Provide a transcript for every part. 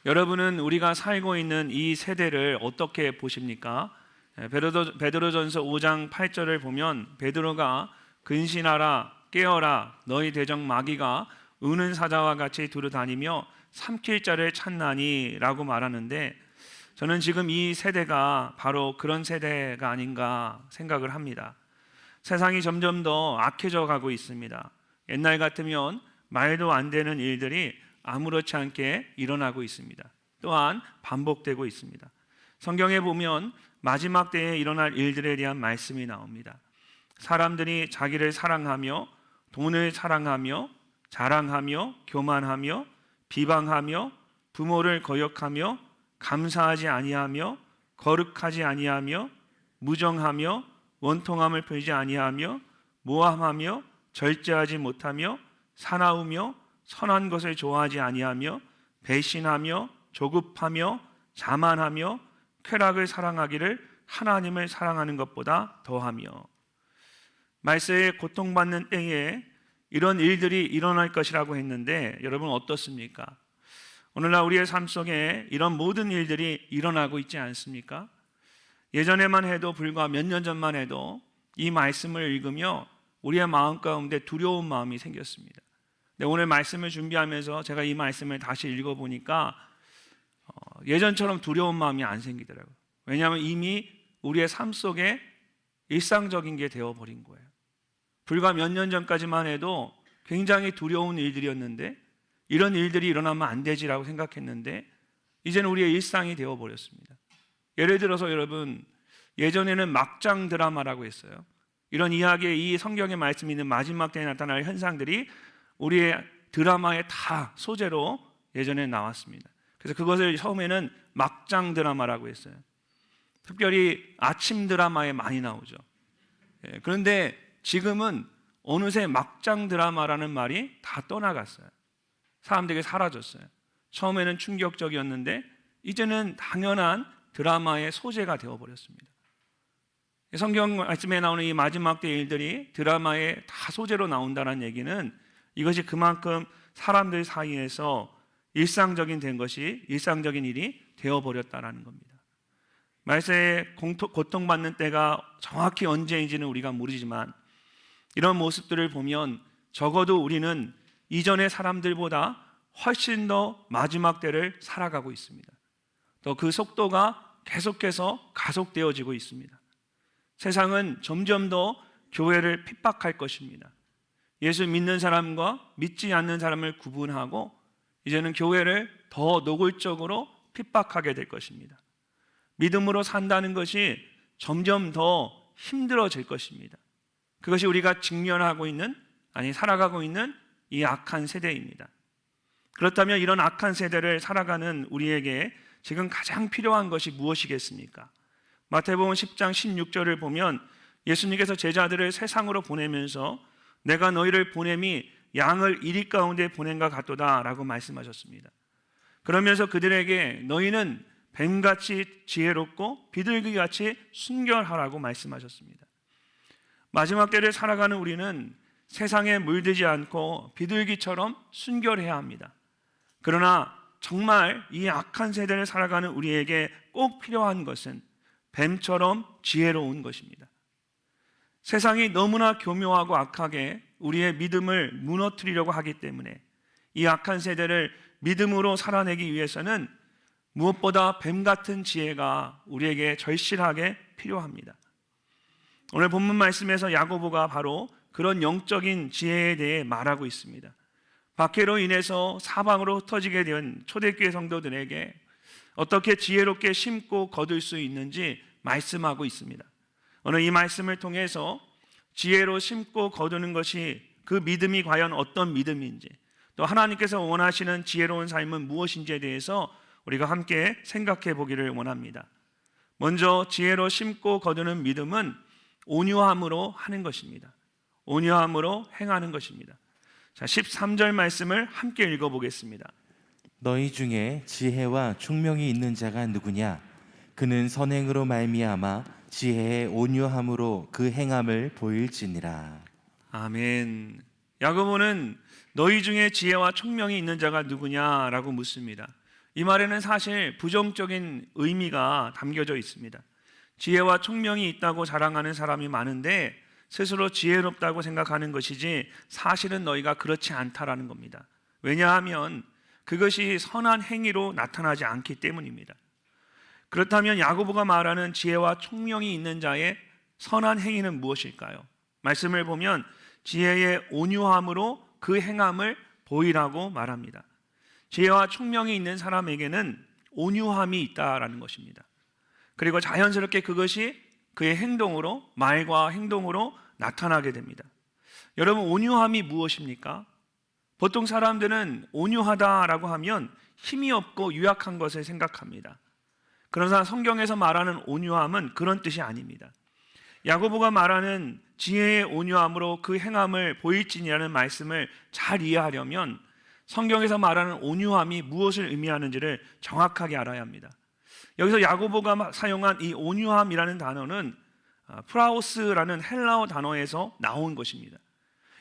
여러분은 우리가 살고 있는 이 세대를 어떻게 보십니까? 베드로전서 5장 8절을 보면 베드로가 근신하라 깨어라 너희 대적 마귀가 우는 사자와 같이 두루다니며 삼킬 자를 찾나니 라고 말하는데, 저는 지금 이 세대가 바로 그런 세대가 아닌가 생각을 합니다. 세상이 점점 더 악해져 가고 있습니다. 옛날 같으면 말도 안 되는 일들이 아무렇지 않게 일어나고 있습니다. 또한 반복되고 있습니다. 성경에 보면 마지막 때에 일어날 일들에 대한 말씀이 나옵니다. 사람들이 자기를 사랑하며 돈을 사랑하며 자랑하며 교만하며 비방하며 부모를 거역하며 감사하지 아니하며 거룩하지 아니하며 무정하며 원통함을 보이지 아니하며 모함하며 절제하지 못하며 사나우며 선한 것을 좋아하지 아니하며 배신하며 조급하며 자만하며 쾌락을 사랑하기를 하나님을 사랑하는 것보다 더하며. 말세에 고통받는 때에 이런 일들이 일어날 것이라고 했는데 여러분 어떻습니까? 오늘날 우리의 삶 속에 이런 모든 일들이 일어나고 있지 않습니까? 예전에만 해도 불과 몇 년 전만 해도 이 말씀을 읽으며 우리의 마음 가운데 두려운 마음이 생겼습니다. 근데 오늘 말씀을 준비하면서 제가 이 말씀을 다시 읽어보니까 예전처럼 두려운 마음이 안 생기더라고요. 왜냐하면 이미 우리의 삶 속에 일상적인 게 되어버린 거예요. 불과 몇 년 전까지만 해도 굉장히 두려운 일들이었는데 이런 일들이 일어나면 안 되지라고 생각했는데 이제는 우리의 일상이 되어버렸습니다. 예를 들어서 여러분, 예전에는 막장 드라마라고 했어요. 이런 이야기에 이 성경의 말씀이 있는 마지막 때에 나타날 현상들이 우리의 드라마의 다 소재로 예전에 나왔습니다. 그래서 그것을 처음에는 막장 드라마라고 했어요. 특별히 아침 드라마에 많이 나오죠. 그런데 지금은 어느새 막장 드라마라는 말이 다 떠나갔어요. 사람들에게 사라졌어요. 처음에는 충격적이었는데 이제는 당연한 드라마의 소재가 되어버렸습니다. 성경 말씀에 나오는 이 마지막 때 일들이 드라마의 다 소재로 나온다는 얘기는 이것이 그만큼 사람들 사이에서 일상적인 일이 되어버렸다는 겁니다. 말세에 고통받는 때가 정확히 언제인지는 우리가 모르지만 이런 모습들을 보면 적어도 우리는 이전의 사람들보다 훨씬 더 마지막 때를 살아가고 있습니다. 또 그 속도가 계속해서 가속되어지고 있습니다. 세상은 점점 더 교회를 핍박할 것입니다. 예수 믿는 사람과 믿지 않는 사람을 구분하고 이제는 교회를 더 노골적으로 핍박하게 될 것입니다. 믿음으로 산다는 것이 점점 더 힘들어질 것입니다. 그것이 우리가 살아가고 있는 이 악한 세대입니다. 그렇다면 이런 악한 세대를 살아가는 우리에게 지금 가장 필요한 것이 무엇이겠습니까? 마태복음 10장 16절을 보면 예수님께서 제자들을 세상으로 보내면서 내가 너희를 보냄이 양을 이리 가운데 보낸과 같도다 라고 말씀하셨습니다. 그러면서 그들에게 너희는 뱀같이 지혜롭고 비둘기같이 순결하라고 말씀하셨습니다. 마지막 때를 살아가는 우리는 세상에 물들지 않고 비둘기처럼 순결해야 합니다. 그러나 정말 이 악한 세대를 살아가는 우리에게 꼭 필요한 것은 뱀처럼 지혜로운 것입니다. 세상이 너무나 교묘하고 악하게 우리의 믿음을 무너뜨리려고 하기 때문에 이 악한 세대를 믿음으로 살아내기 위해서는 무엇보다 뱀 같은 지혜가 우리에게 절실하게 필요합니다. 오늘 본문 말씀에서 야고보가 바로 그런 영적인 지혜에 대해 말하고 있습니다. 박해로 인해서 사방으로 흩어지게 된 초대교회 성도들에게 어떻게 지혜롭게 심고 거둘 수 있는지 말씀하고 있습니다. 오늘 이 말씀을 통해서 지혜로 심고 거두는 것이 그 믿음이 과연 어떤 믿음인지, 또 하나님께서 원하시는 지혜로운 삶은 무엇인지에 대해서 우리가 함께 생각해 보기를 원합니다. 먼저 지혜로 심고 거두는 믿음은 온유함으로 하는 것입니다. 온유함으로 행하는 것입니다. 자, 13절 말씀을 함께 읽어보겠습니다. 너희 중에 지혜와 총명이 있는 자가 누구냐? 그는 선행으로 말미암아 지혜의 온유함으로 그 행함을 보일지니라. 아멘. 야고보는 너희 중에 지혜와 총명이 있는 자가 누구냐라고 묻습니다. 이 말에는 사실 부정적인 의미가 담겨져 있습니다. 지혜와 총명이 있다고 자랑하는 사람이 많은데 스스로 지혜롭다고 생각하는 것이지 사실은 너희가 그렇지 않다라는 겁니다. 왜냐하면 그것이 선한 행위로 나타나지 않기 때문입니다. 그렇다면 야고보가 말하는 지혜와 총명이 있는 자의 선한 행위는 무엇일까요? 말씀을 보면 지혜의 온유함으로 그 행함을 보이라고 말합니다. 지혜와 총명이 있는 사람에게는 온유함이 있다라는 것입니다. 그리고 자연스럽게 그것이 그의 행동으로, 말과 행동으로 나타나게 됩니다. 여러분, 온유함이 무엇입니까? 보통 사람들은 온유하다라고 하면 힘이 없고 유약한 것을 생각합니다. 그러나 성경에서 말하는 온유함은 그런 뜻이 아닙니다. 야고보가 말하는 지혜의 온유함으로 그 행함을 보일지니라는 말씀을 잘 이해하려면 성경에서 말하는 온유함이 무엇을 의미하는지를 정확하게 알아야 합니다. 여기서 야고보가 사용한 이 온유함이라는 단어는 프라우스라는 헬라어 단어에서 나온 것입니다.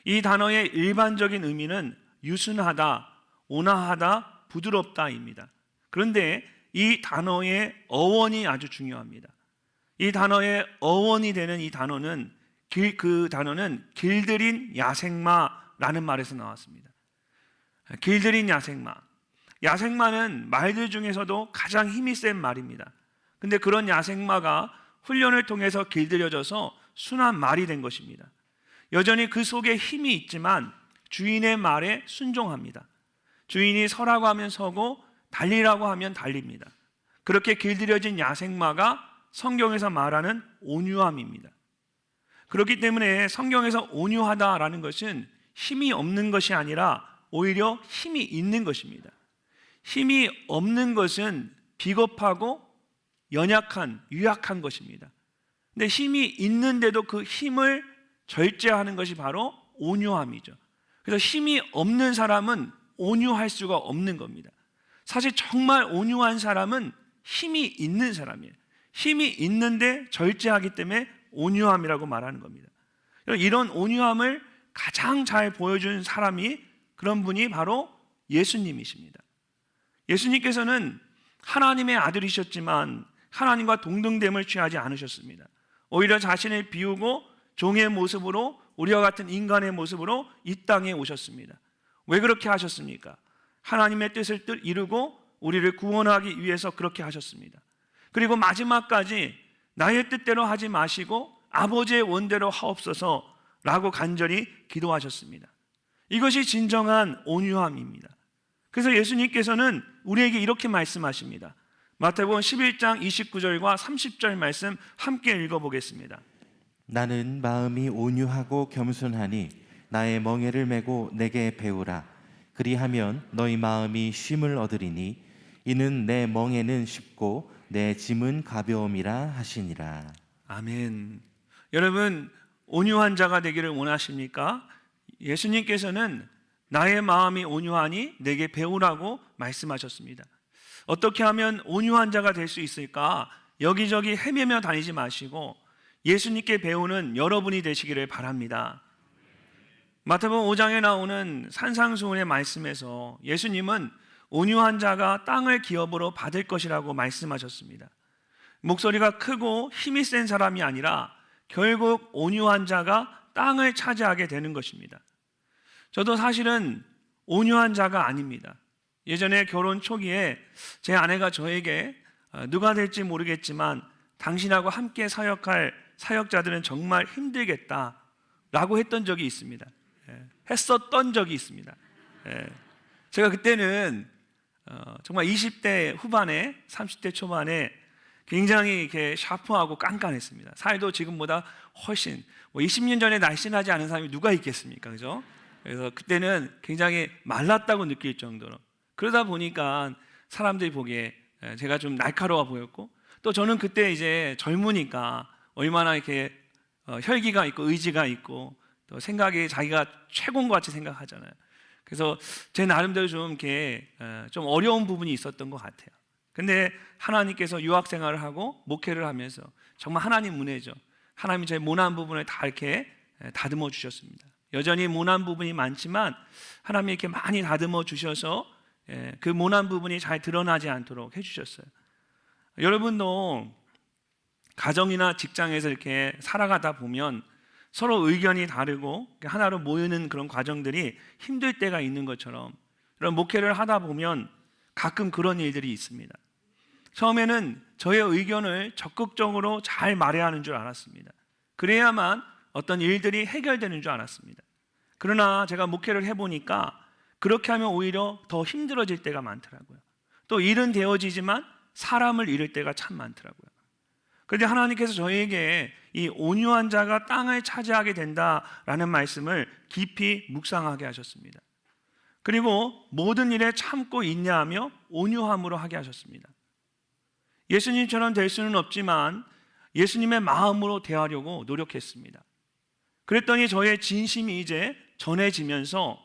이 단어의 일반적인 의미는 유순하다, 온화하다, 부드럽다입니다. 그런데 이 단어의 어원이 아주 중요합니다. 이 단어의 어원이 되는 이 단어는 그 단어는 길들인 야생마라는 말에서 나왔습니다. 길들인 야생마. 야생마는 말들 중에서도 가장 힘이 센 말입니다. 근데 그런 야생마가 훈련을 통해서 길들여져서 순한 말이 된 것입니다. 여전히 그 속에 힘이 있지만 주인의 말에 순종합니다. 주인이 서라고 하면 서고 달리라고 하면 달립니다. 그렇게 길들여진 야생마가 성경에서 말하는 온유함입니다. 그렇기 때문에 성경에서 온유하다라는 것은 힘이 없는 것이 아니라 오히려 힘이 있는 것입니다. 힘이 없는 것은 비겁하고 연약한, 유약한 것입니다. 근데 힘이 있는데도 그 힘을 절제하는 것이 바로 온유함이죠. 그래서 힘이 없는 사람은 온유할 수가 없는 겁니다. 사실 정말 온유한 사람은 힘이 있는 사람이에요. 힘이 있는데 절제하기 때문에 온유함이라고 말하는 겁니다. 이런 온유함을 가장 잘 보여준 사람이 그런 분이 바로 예수님이십니다. 예수님께서는 하나님의 아들이셨지만 하나님과 동등됨을 취하지 않으셨습니다. 오히려 자신을 비우고 종의 모습으로 우리와 같은 인간의 모습으로 이 땅에 오셨습니다. 왜 그렇게 하셨습니까? 하나님의 뜻을 이루고 우리를 구원하기 위해서 그렇게 하셨습니다. 그리고 마지막까지 나의 뜻대로 하지 마시고 아버지의 원대로 하옵소서라고 간절히 기도하셨습니다. 이것이 진정한 온유함입니다. 그래서 예수님께서는 우리에게 이렇게 말씀하십니다. 마태복음 11장 29절과 30절 말씀 함께 읽어보겠습니다. 나는 마음이 온유하고 겸손하니 나의 멍에를 메고 내게 배우라. 그리하면 너희 마음이 쉼을 얻으리니 이는 내 멍에는 쉽고 내 짐은 가벼움이라 하시니라. 아멘. 여러분, 온유한 자가 되기를 원하십니까? 예수님께서는 나의 마음이 온유하니 내게 배우라고 말씀하셨습니다. 어떻게 하면 온유한 자가 될 수 있을까? 여기저기 헤매며 다니지 마시고 예수님께 배우는 여러분이 되시기를 바랍니다. 마태복음 5장에 나오는 산상수훈의 말씀에서 예수님은 온유한 자가 땅을 기업으로 받을 것이라고 말씀하셨습니다. 목소리가 크고 힘이 센 사람이 아니라 결국 온유한 자가 땅을 차지하게 되는 것입니다. 저도 사실은 온유한 자가 아닙니다. 예전에 결혼 초기에 제 아내가 저에게 누가 될지 모르겠지만 당신하고 함께 사역할 사역자들은 정말 힘들겠다라고 했던 적이 있습니다. 했었던 적이 있습니다. 제가 그때는 정말 20대 후반에 30대 초반에 굉장히 이렇게 샤프하고 깐깐했습니다. 살도 지금보다 훨씬 20년 전에 날씬하지 않은 사람이 누가 있겠습니까? 그죠? 그래서 그때는 굉장히 말랐다고 느낄 정도로, 그러다 보니까 사람들이 보기에 제가 좀 날카로워 보였고, 또 저는 그때 이제 젊으니까 얼마나 이렇게 혈기가 있고 의지가 있고 또 생각이 자기가 최고인 것 같이 생각하잖아요. 그래서 제 나름대로 좀 이렇게 좀 어려운 부분이 있었던 것 같아요. 근데 하나님께서 유학 생활을 하고 목회를 하면서 정말 하나님 은혜죠. 하나님이 제 모난 부분을 다 이렇게 다듬어 주셨습니다. 여전히 모난 부분이 많지만 하나님이 이렇게 많이 다듬어 주셔서 그 모난 부분이 잘 드러나지 않도록 해주셨어요. 여러분도 가정이나 직장에서 이렇게 살아가다 보면 서로 의견이 다르고 하나로 모이는 그런 과정들이 힘들 때가 있는 것처럼, 이런 목회를 하다 보면 가끔 그런 일들이 있습니다. 처음에는 저의 의견을 적극적으로 잘 말해야 하는 줄 알았습니다. 그래야만 어떤 일들이 해결되는 줄 알았습니다. 그러나 제가 목회를 해보니까 그렇게 하면 오히려 더 힘들어질 때가 많더라고요. 또 일은 되어지지만 사람을 잃을 때가 참 많더라고요. 그런데 하나님께서 저에게 이 온유한 자가 땅을 차지하게 된다라는 말씀을 깊이 묵상하게 하셨습니다. 그리고 모든 일에 참고 인내하며 온유함으로 하게 하셨습니다. 예수님처럼 될 수는 없지만 예수님의 마음으로 대하려고 노력했습니다. 그랬더니 저의 진심이 이제 전해지면서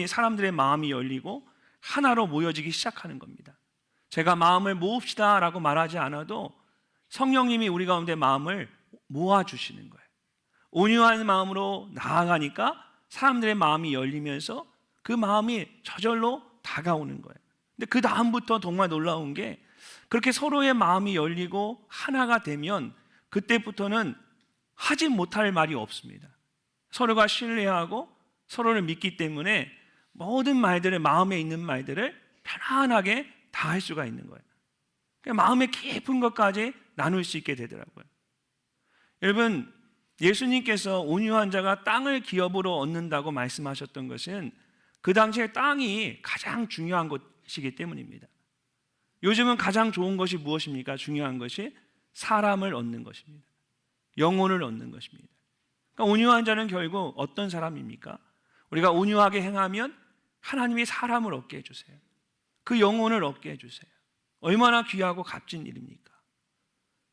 사람들의 마음이 열리고 하나로 모여지기 시작하는 겁니다. 제가 마음을 모읍시다 라고 말하지 않아도 성령님이 우리 가운데 마음을 모아주시는 거예요. 온유한 마음으로 나아가니까 사람들의 마음이 열리면서 그 마음이 저절로 다가오는 거예요. 근데 그 다음부터 정말 놀라운 게, 그렇게 서로의 마음이 열리고 하나가 되면 그때부터는 하지 못할 말이 없습니다. 서로가 신뢰하고 서로를 믿기 때문에 모든 말들을, 마음에 있는 말들을 편안하게 다 할 수가 있는 거예요. 마음의 깊은 것까지 나눌 수 있게 되더라고요. 여러분, 예수님께서 온유한 자가 땅을 기업으로 얻는다고 말씀하셨던 것은 그 당시에 땅이 가장 중요한 것이기 때문입니다. 요즘은 가장 좋은 것이 무엇입니까? 중요한 것이 사람을 얻는 것입니다. 영혼을 얻는 것입니다. 그러니까 온유한 자는 결국 어떤 사람입니까? 우리가 온유하게 행하면 하나님이 사람을 얻게 해주세요. 그 영혼을 얻게 해주세요. 얼마나 귀하고 값진 일입니까?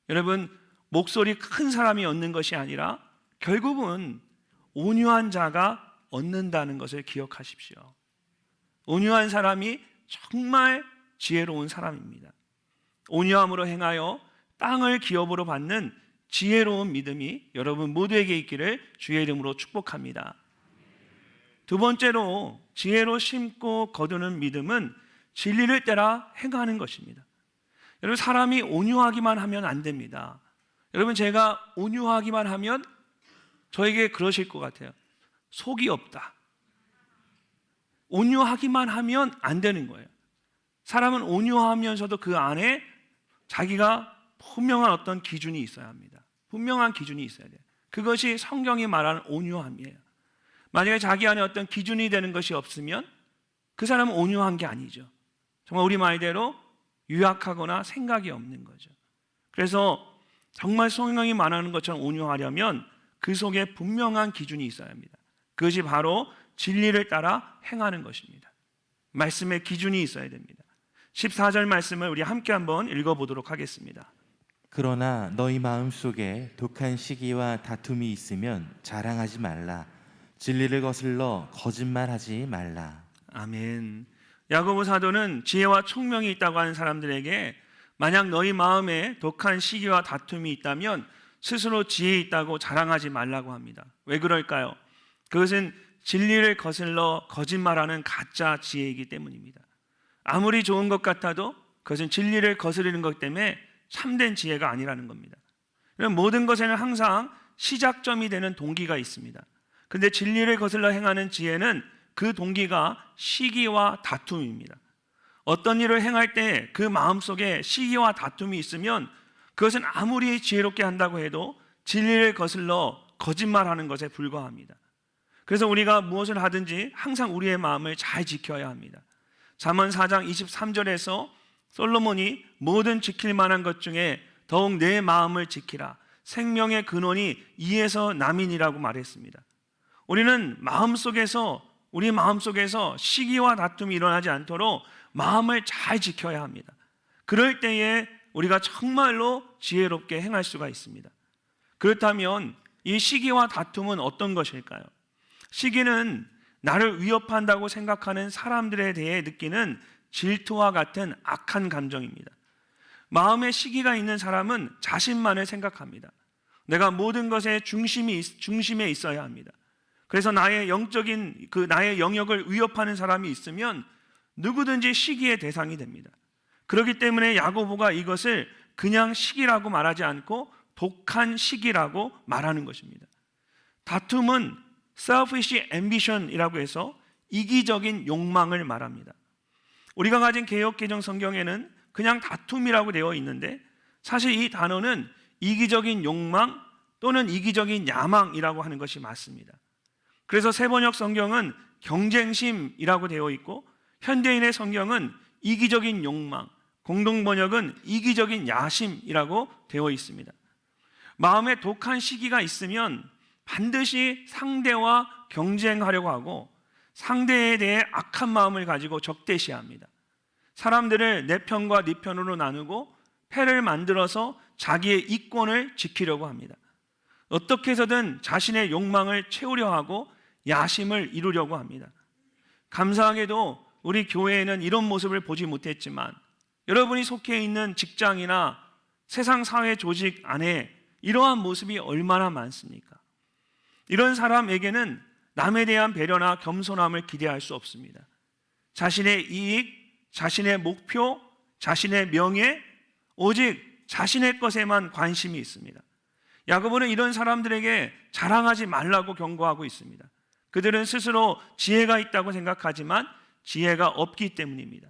여러분, 목소리 큰 사람이 얻는 것이 아니라 결국은 온유한 자가 얻는다는 것을 기억하십시오. 온유한 사람이 정말 지혜로운 사람입니다. 온유함으로 행하여 땅을 기업으로 받는 지혜로운 믿음이 여러분 모두에게 있기를 주의 이름으로 축복합니다. 두 번째로, 지혜로 심고 거두는 믿음은 진리를 따라 행하는 것입니다. 여러분, 사람이 온유하기만 하면 안 됩니다. 여러분, 제가 온유하기만 하면 저에게 그러실 것 같아요. 속이 없다. 온유하기만 하면 안 되는 거예요. 사람은 온유하면서도 그 안에 자기가 분명한 어떤 기준이 있어야 합니다. 분명한 기준이 있어야 돼요. 그것이 성경이 말하는 온유함이에요. 만약에 자기 안에 어떤 기준이 되는 것이 없으면 그 사람은 온유한 게 아니죠. 정말 우리 말대로 유약하거나 생각이 없는 거죠. 그래서 정말 성경이 말하는 것처럼 온유하려면 그 속에 분명한 기준이 있어야 합니다. 그것이 바로 진리를 따라 행하는 것입니다. 말씀의 기준이 있어야 됩니다. 14절 말씀을 우리 함께 한번 읽어보도록 하겠습니다. 그러나 너희 마음속에 독한 시기와 다툼이 있으면 자랑하지 말라. 진리를 거슬러 거짓말하지 말라. 아멘. 야고보 사도는 지혜와 총명이 있다고 하는 사람들에게 만약 너희 마음에 독한 시기와 다툼이 있다면 스스로 지혜 있다고 자랑하지 말라고 합니다. 왜 그럴까요? 그것은 진리를 거슬러 거짓말하는 가짜 지혜이기 때문입니다. 아무리 좋은 것 같아도 그것은 진리를 거스르는 것 때문에 참된 지혜가 아니라는 겁니다. 모든 것에는 항상 시작점이 되는 동기가 있습니다. 그런데 진리를 거슬러 행하는 지혜는 그 동기가 시기와 다툼입니다. 어떤 일을 행할 때 그 마음속에 시기와 다툼이 있으면 그것은 아무리 지혜롭게 한다고 해도 진리를 거슬러 거짓말하는 것에 불과합니다. 그래서 우리가 무엇을 하든지 항상 우리의 마음을 잘 지켜야 합니다. 잠언 4장 23절에서 솔로몬이 모든 지킬 만한 것 중에 더욱 내 마음을 지키라. 생명의 근원이 이에서 남이니라고 말했습니다. 우리는 우리 마음속에서 시기와 다툼이 일어나지 않도록 마음을 잘 지켜야 합니다. 그럴 때에 우리가 정말로 지혜롭게 행할 수가 있습니다. 그렇다면 이 시기와 다툼은 어떤 것일까요? 시기는 나를 위협한다고 생각하는 사람들에 대해 느끼는 질투와 같은 악한 감정입니다. 마음에 시기가 있는 사람은 자신만을 생각합니다. 내가 모든 것의 중심에 있어야 합니다. 그래서 나의 영적인 나의 영역을 위협하는 사람이 있으면 누구든지 시기의 대상이 됩니다. 그렇기 때문에 야고보가 이것을 그냥 시기라고 말하지 않고 독한 시기라고 말하는 것입니다. 다툼은 selfish ambition이라고 해서 이기적인 욕망을 말합니다. 우리가 가진 개역개정 성경에는 그냥 다툼이라고 되어 있는데 사실 이 단어는 이기적인 욕망 또는 이기적인 야망이라고 하는 것이 맞습니다. 그래서 새번역 성경은 경쟁심이라고 되어 있고 현대인의 성경은 이기적인 욕망, 공동번역은 이기적인 야심이라고 되어 있습니다. 마음에 독한 시기가 있으면 반드시 상대와 경쟁하려고 하고 상대에 대해 악한 마음을 가지고 적대시합니다. 사람들을 내 편과 네 편으로 나누고 패를 만들어서 자기의 이권을 지키려고 합니다. 어떻게 해서든 자신의 욕망을 채우려 하고 야심을 이루려고 합니다. 감사하게도 우리 교회에는 이런 모습을 보지 못했지만 여러분이 속해 있는 직장이나 세상 사회 조직 안에 이러한 모습이 얼마나 많습니까? 이런 사람에게는 남에 대한 배려나 겸손함을 기대할 수 없습니다. 자신의 이익, 자신의 목표, 자신의 명예, 오직 자신의 것에만 관심이 있습니다. 야고보는 이런 사람들에게 자랑하지 말라고 경고하고 있습니다. 그들은 스스로 지혜가 있다고 생각하지만 지혜가 없기 때문입니다.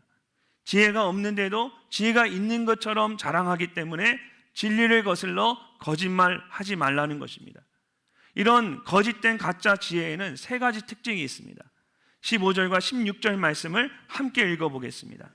지혜가 없는데도 지혜가 있는 것처럼 자랑하기 때문에 진리를 거슬러 거짓말하지 말라는 것입니다. 이런 거짓된 가짜 지혜에는 세 가지 특징이 있습니다. 15절과 16절 말씀을 함께 읽어보겠습니다.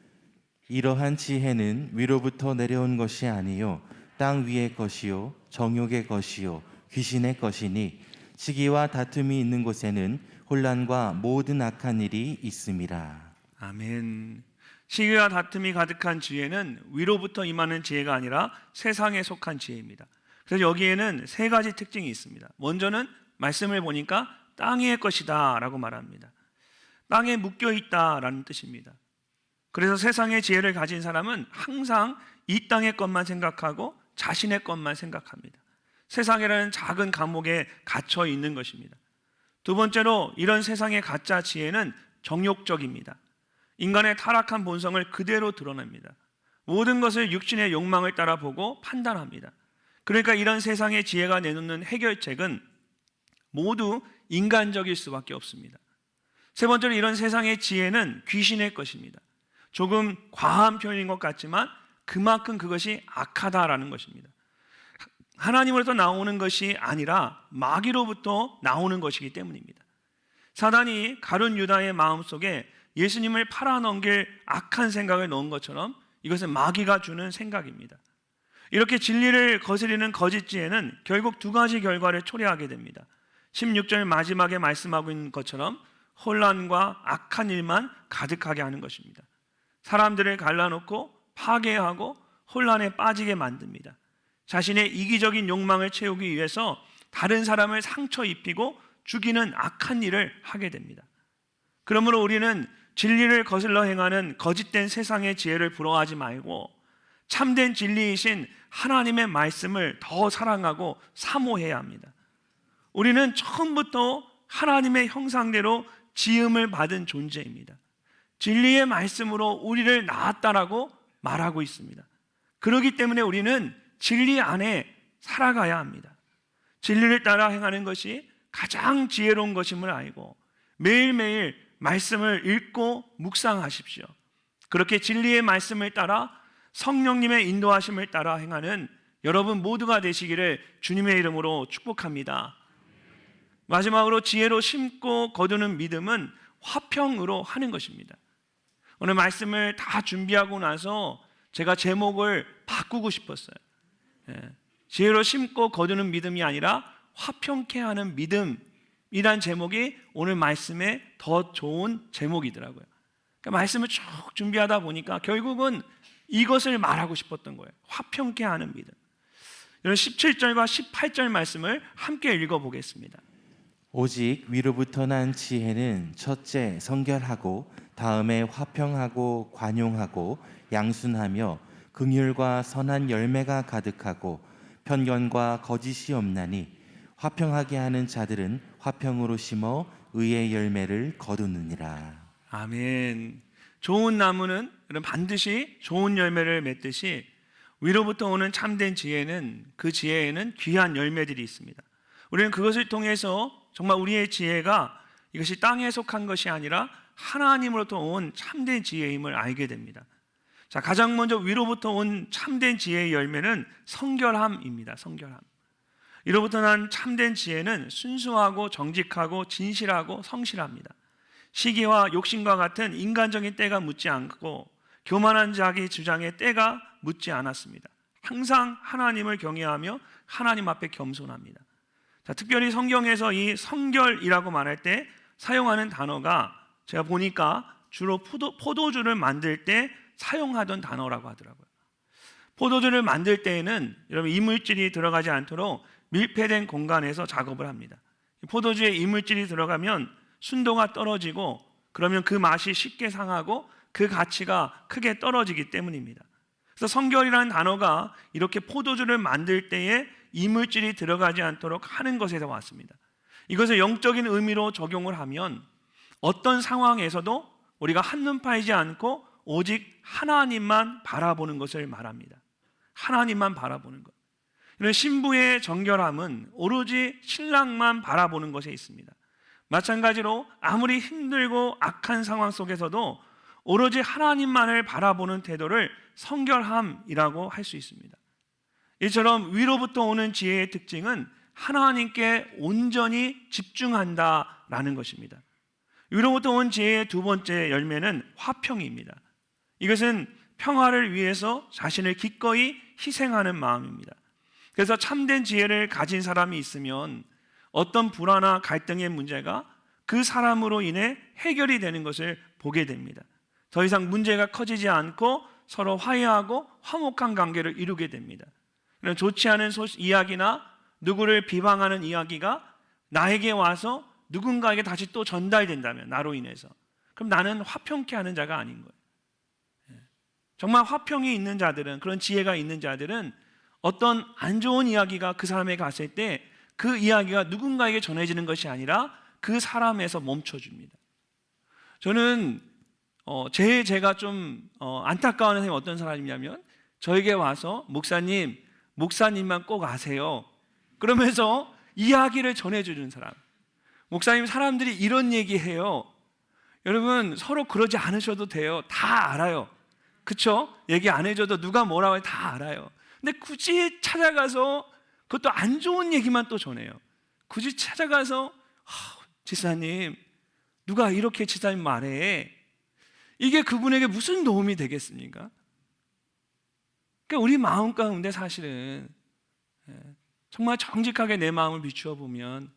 이러한 지혜는 위로부터 내려온 것이 아니요 땅 위의 것이요 정욕의 것이요 귀신의 것이니 시기와 다툼이 있는 곳에는 혼란과 모든 악한 일이 있음이라. 아멘. 시기와 다툼이 가득한 지혜는 위로부터 임하는 지혜가 아니라 세상에 속한 지혜입니다. 그래서 여기에는 세 가지 특징이 있습니다. 먼저는 말씀을 보니까 땅 위의 것이다 라고 말합니다. 땅에 묶여 있다라는 뜻입니다. 그래서 세상의 지혜를 가진 사람은 항상 이 땅의 것만 생각하고 자신의 것만 생각합니다. 세상이라는 작은 감옥에 갇혀 있는 것입니다. 두 번째로 이런 세상의 가짜 지혜는 정욕적입니다. 인간의 타락한 본성을 그대로 드러냅니다. 모든 것을 육신의 욕망을 따라 보고 판단합니다. 그러니까 이런 세상의 지혜가 내놓는 해결책은 모두 인간적일 수밖에 없습니다. 세 번째로 이런 세상의 지혜는 귀신의 것입니다. 조금 과한 표현인 것 같지만 그만큼 그것이 악하다라는 것입니다. 하나님으로부터 나오는 것이 아니라 마귀로부터 나오는 것이기 때문입니다. 사단이 가룟 유다의 마음속에 예수님을 팔아넘길 악한 생각을 넣은 것처럼 이것은 마귀가 주는 생각입니다. 이렇게 진리를 거스리는 거짓 지혜는 결국 두 가지 결과를 초래하게 됩니다. 16절 마지막에 말씀하고 있는 것처럼 혼란과 악한 일만 가득하게 하는 것입니다. 사람들을 갈라놓고 파괴하고 혼란에 빠지게 만듭니다. 자신의 이기적인 욕망을 채우기 위해서 다른 사람을 상처 입히고 죽이는 악한 일을 하게 됩니다. 그러므로 우리는 진리를 거슬러 행하는 거짓된 세상의 지혜를 부러워하지 말고 참된 진리이신 하나님의 말씀을 더 사랑하고 사모해야 합니다. 우리는 처음부터 하나님의 형상대로 지음을 받은 존재입니다. 진리의 말씀으로 우리를 낳았다라고 말하고 있습니다. 그렇기 때문에 우리는 진리 안에 살아가야 합니다. 진리를 따라 행하는 것이 가장 지혜로운 것임을 알고 매일매일 말씀을 읽고 묵상하십시오. 그렇게 진리의 말씀을 따라 성령님의 인도하심을 따라 행하는 여러분 모두가 되시기를 주님의 이름으로 축복합니다. 마지막으로 지혜로 심고 거두는 믿음은 화평으로 하는 것입니다. 오늘 말씀을 다 준비하고 나서 제가 제목을 바꾸고 싶었어요. 지혜로 심고 거두는 믿음이 아니라 화평케 하는 믿음이란 제목이 오늘 말씀에 더 좋은 제목이더라고요. 그러니까 말씀을 쭉 준비하다 보니까 결국은 이것을 말하고 싶었던 거예요. 화평케 하는 믿음. 여러분 17절과 18절 말씀을 함께 읽어보겠습니다. 오직 위로부터 난 지혜는 첫째 성결하고 다음에 화평하고 관용하고 양순하며 긍휼과 선한 열매가 가득하고 편견과 거짓이 없나니 화평하게 하는 자들은 화평으로 심어 의의 열매를 거두느니라. 아멘. 좋은 나무는 반드시 좋은 열매를 맺듯이 위로부터 오는 참된 지혜는 그 지혜에는 귀한 열매들이 있습니다. 우리는 그것을 통해서 정말 우리의 지혜가 이것이 땅에 속한 것이 아니라 하나님으로부터 온 참된 지혜임을 알게 됩니다. 자, 가장 먼저 위로부터 온 참된 지혜의 열매는 성결함입니다. 성결함. 이로부터 난 참된 지혜는 순수하고 정직하고 진실하고 성실합니다. 시기와 욕심과 같은 인간적인 때가 묻지 않고 교만한 자기 주장의 때가 묻지 않았습니다. 항상 하나님을 경외하며 하나님 앞에 겸손합니다. 자, 특별히 성경에서 이 성결이라고 말할 때 사용하는 단어가 제가 보니까 주로 포도주를 만들 때 사용하던 단어라고 하더라고요. 포도주를 만들 때에는 여러분 이물질이 들어가지 않도록 밀폐된 공간에서 작업을 합니다. 포도주에 이물질이 들어가면 순도가 떨어지고 그러면 그 맛이 쉽게 상하고 그 가치가 크게 떨어지기 때문입니다. 그래서 성결이라는 단어가 이렇게 포도주를 만들 때에 이물질이 들어가지 않도록 하는 것에서 왔습니다. 이것을 영적인 의미로 적용을 하면 어떤 상황에서도 우리가 한눈 팔지 않고 오직 하나님만 바라보는 것을 말합니다. 하나님만 바라보는 것. 이런 신부의 정결함은 오로지 신랑만 바라보는 것에 있습니다. 마찬가지로 아무리 힘들고 악한 상황 속에서도 오로지 하나님만을 바라보는 태도를 성결함이라고 할 수 있습니다. 이처럼 위로부터 오는 지혜의 특징은 하나님께 온전히 집중한다라는 것입니다. 위로부터 온 지혜의 두 번째 열매는 화평입니다. 이것은 평화를 위해서 자신을 기꺼이 희생하는 마음입니다. 그래서 참된 지혜를 가진 사람이 있으면 어떤 불화나 갈등의 문제가 그 사람으로 인해 해결이 되는 것을 보게 됩니다. 더 이상 문제가 커지지 않고 서로 화해하고 화목한 관계를 이루게 됩니다. 이런 좋지 않은 이야기나 누구를 비방하는 이야기가 나에게 와서 누군가에게 다시 또 전달된다면 나로 인해서 그럼 나는 화평케 하는 자가 아닌 거예요. 정말 화평이 있는 자들은, 그런 지혜가 있는 자들은 어떤 안 좋은 이야기가 그 사람에게 갔을 때 그 이야기가 누군가에게 전해지는 것이 아니라 그 사람에서 멈춰줍니다. 저는 제가 좀 안타까운 사람이 어떤 사람이냐면 저에게 와서 목사님만 꼭 아세요. 그러면서 이야기를 전해주는 사람. 목사님, 사람들이 이런 얘기해요. 여러분, 서로 그러지 않으셔도 돼요. 다 알아요. 그쵸? 얘기 안 해줘도 누가 뭐라고 해도 다 알아요. 근데 굳이 찾아가서 그것도 안 좋은 얘기만 또 전해요. 굳이 찾아가서 지사님, 누가 이렇게 지사님 말해. 이게 그분에게 무슨 도움이 되겠습니까? 그러니까 우리 마음 가운데 사실은 정말 정직하게 내 마음을 비추어 보면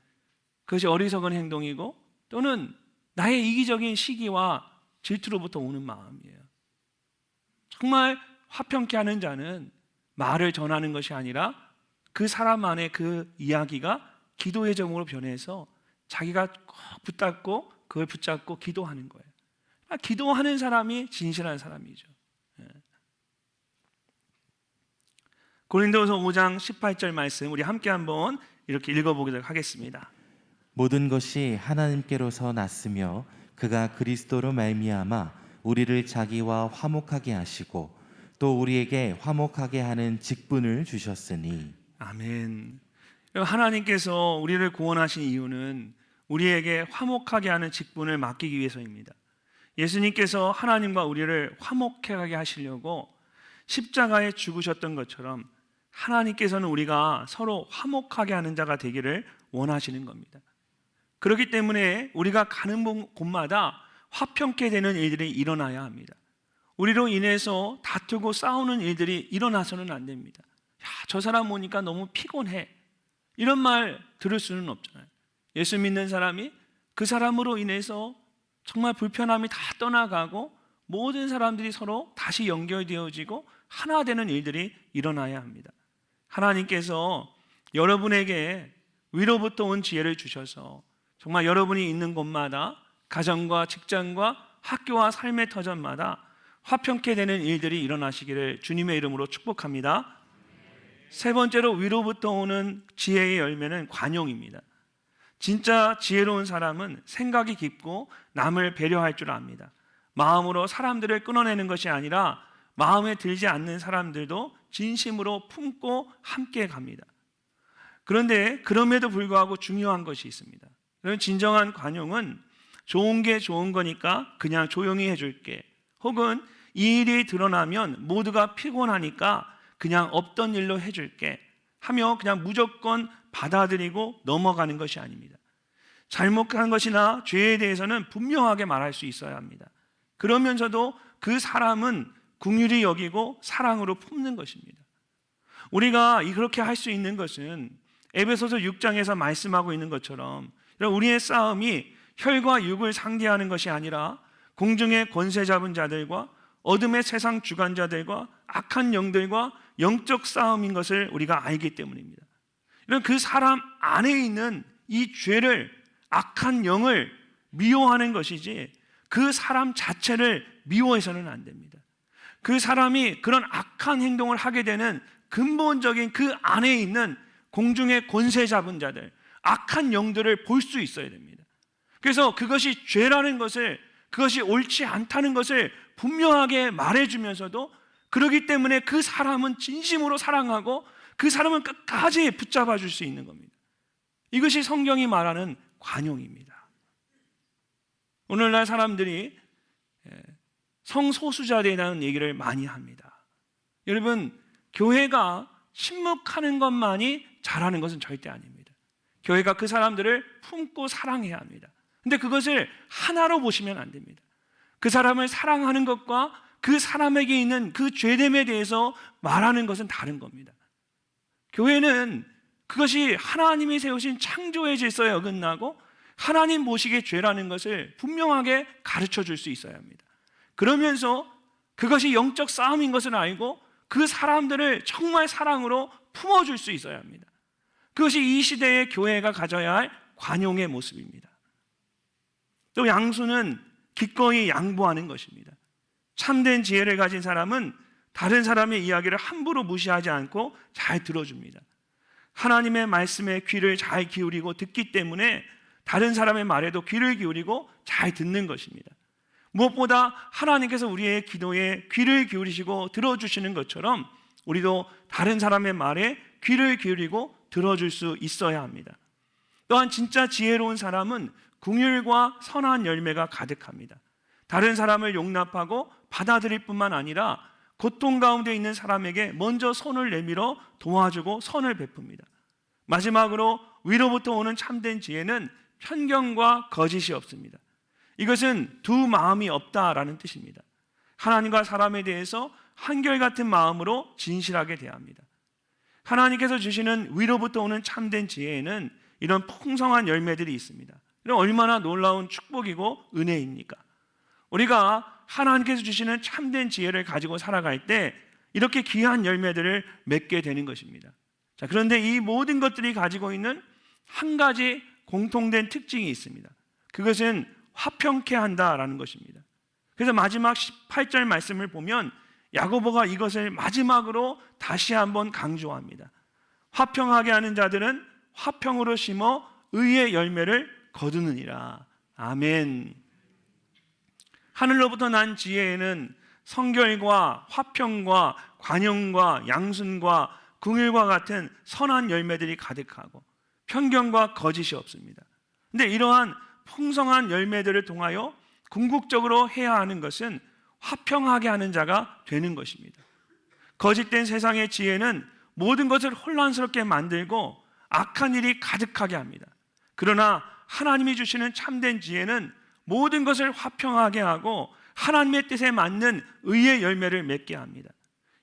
그것이 어리석은 행동이고 또는 나의 이기적인 시기와 질투로부터 오는 마음이에요. 정말 화평케 하는 자는 말을 전하는 것이 아니라 그 사람 안에 그 이야기가 기도의 제목으로 변해서 자기가 꼭 붙잡고 그걸 붙잡고 기도하는 거예요. 기도하는 사람이 진실한 사람이죠. 고린도서 5장 18절 말씀 우리 함께 한번 이렇게 읽어보도록 하겠습니다. 모든 것이 하나님께로서 났으며 그가 그리스도로 말미암아 우리를 자기와 화목하게 하시고 또 우리에게 화목하게 하는 직분을 주셨으니. 아멘. 하나님께서 우리를 구원하신 이유는 우리에게 화목하게 하는 직분을 맡기기 위해서입니다. 예수님께서 하나님과 우리를 화목하게 하시려고 십자가에 죽으셨던 것처럼 하나님께서는 우리가 서로 화목하게 하는 자가 되기를 원하시는 겁니다. 그렇기 때문에 우리가 가는 곳마다 화평케 되는 일들이 일어나야 합니다. 우리로 인해서 다투고 싸우는 일들이 일어나서는 안 됩니다. 야, 저 사람 보니까 너무 피곤해. 이런 말 들을 수는 없잖아요. 예수 믿는 사람이 그 사람으로 인해서 정말 불편함이 다 떠나가고 모든 사람들이 서로 다시 연결되어지고 하나 되는 일들이 일어나야 합니다. 하나님께서 여러분에게 위로부터 온 지혜를 주셔서 정말 여러분이 있는 곳마다 가정과 직장과 학교와 삶의 터전마다 화평케 되는 일들이 일어나시기를 주님의 이름으로 축복합니다. 세 번째로 위로부터 오는 지혜의 열매는 관용입니다. 진짜 지혜로운 사람은 생각이 깊고 남을 배려할 줄 압니다. 마음으로 사람들을 끊어내는 것이 아니라 마음에 들지 않는 사람들도 진심으로 품고 함께 갑니다. 그런데 그럼에도 불구하고 중요한 것이 있습니다. 진정한 관용은 좋은 게 좋은 거니까 그냥 조용히 해줄게, 혹은 이 일이 드러나면 모두가 피곤하니까 그냥 없던 일로 해줄게 하며 그냥 무조건 받아들이고 넘어가는 것이 아닙니다. 잘못한 것이나 죄에 대해서는 분명하게 말할 수 있어야 합니다. 그러면서도 그 사람은 긍휼히 여기고 사랑으로 품는 것입니다. 우리가 그렇게 할 수 있는 것은 에베소서 6장에서 말씀하고 있는 것처럼 우리의 싸움이 혈과 육을 상대하는 것이 아니라 공중의 권세 잡은 자들과 어둠의 세상 주관자들과 악한 영들과 영적 싸움인 것을 우리가 알기 때문입니다. 이런 그 사람 안에 있는 이 죄를, 악한 영을 미워하는 것이지 그 사람 자체를 미워해서는 안 됩니다. 그 사람이 그런 악한 행동을 하게 되는 근본적인 그 안에 있는 공중의 권세 잡은 자들, 악한 영들을 볼 수 있어야 됩니다. 그래서 그것이 죄라는 것을, 그것이 옳지 않다는 것을 분명하게 말해주면서도 그러기 때문에 그 사람은 진심으로 사랑하고 그 사람은 끝까지 붙잡아 줄 수 있는 겁니다. 이것이 성경이 말하는 관용입니다. 오늘날 사람들이 성소수자에 대한 얘기를 많이 합니다. 여러분, 교회가 침묵하는 것만이 잘하는 것은 절대 아닙니다. 교회가 그 사람들을 품고 사랑해야 합니다. 근데 그것을 하나로 보시면 안 됩니다. 그 사람을 사랑하는 것과 그 사람에게 있는 그 죄됨에 대해서 말하는 것은 다른 겁니다. 교회는 그것이 하나님이 세우신 창조의 질서에 어긋나고 하나님 보시기에 죄라는 것을 분명하게 가르쳐 줄 수 있어야 합니다. 그러면서 그것이 영적 싸움인 것을 알고 그 사람들을 정말 사랑으로 품어줄 수 있어야 합니다. 그것이 이 시대의 교회가 가져야 할 관용의 모습입니다. 또 양수는 기꺼이 양보하는 것입니다. 참된 지혜를 가진 사람은 다른 사람의 이야기를 함부로 무시하지 않고 잘 들어줍니다. 하나님의 말씀에 귀를 잘 기울이고 듣기 때문에 다른 사람의 말에도 귀를 기울이고 잘 듣는 것입니다. 무엇보다 하나님께서 우리의 기도에 귀를 기울이시고 들어주시는 것처럼 우리도 다른 사람의 말에 귀를 기울이고 들어줄 수 있어야 합니다. 또한 진짜 지혜로운 사람은 긍휼과 선한 열매가 가득합니다. 다른 사람을 용납하고 받아들일 뿐만 아니라 고통 가운데 있는 사람에게 먼저 손을 내밀어 도와주고 선을 베풉니다. 마지막으로 위로부터 오는 참된 지혜는 편견과 거짓이 없습니다. 이것은 두 마음이 없다라는 뜻입니다. 하나님과 사람에 대해서 한결같은 마음으로 진실하게 대합니다. 하나님께서 주시는 위로부터 오는 참된 지혜에는 이런 풍성한 열매들이 있습니다. 이런 얼마나 놀라운 축복이고 은혜입니까? 우리가 하나님께서 주시는 참된 지혜를 가지고 살아갈 때 이렇게 귀한 열매들을 맺게 되는 것입니다. 자, 그런데 이 모든 것들이 가지고 있는 한 가지 공통된 특징이 있습니다. 그것은 화평케 한다라는 것입니다. 그래서 마지막 18절 말씀을 보면 야고보가 이것을 마지막으로 다시 한번 강조합니다. 화평하게 하는 자들은 화평으로 심어 의의 열매를 거두느니라. 아멘. 하늘로부터 난 지혜에는 성결과 화평과 관용과 양순과 긍휼과 같은 선한 열매들이 가득하고 편견과 거짓이 없습니다. 그런데 이러한 풍성한 열매들을 통하여 궁극적으로 해야 하는 것은 화평하게 하는 자가 되는 것입니다. 거짓된 세상의 지혜는 모든 것을 혼란스럽게 만들고 악한 일이 가득하게 합니다. 그러나 하나님이 주시는 참된 지혜는 모든 것을 화평하게 하고 하나님의 뜻에 맞는 의의 열매를 맺게 합니다.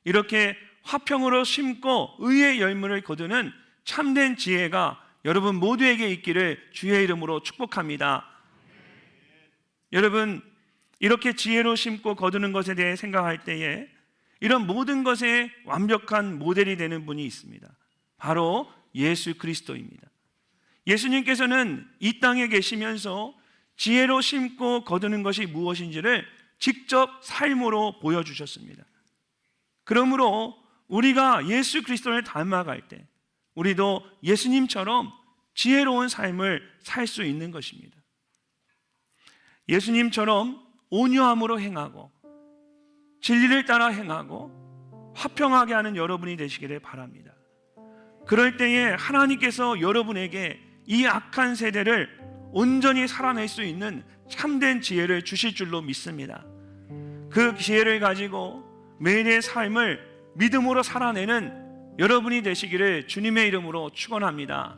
이렇게 화평으로 심고 의의 열매를 거두는 참된 지혜가 여러분 모두에게 있기를 주의 이름으로 축복합니다. 여러분, 이렇게 지혜로 심고 거두는 것에 대해 생각할 때에 이런 모든 것의 완벽한 모델이 되는 분이 있습니다. 바로 예수 그리스도입니다. 예수님께서는 이 땅에 계시면서 지혜로 심고 거두는 것이 무엇인지를 직접 삶으로 보여주셨습니다. 그러므로 우리가 예수 그리스도를 닮아갈 때 우리도 예수님처럼 지혜로운 삶을 살 수 있는 것입니다. 예수님처럼 온유함으로 행하고 진리를 따라 행하고 화평하게 하는 여러분이 되시기를 바랍니다. 그럴 때에 하나님께서 여러분에게 이 악한 세대를 온전히 살아낼 수 있는 참된 지혜를 주실 줄로 믿습니다. 그 지혜를 가지고 매일의 삶을 믿음으로 살아내는 여러분이 되시기를 주님의 이름으로 축원합니다.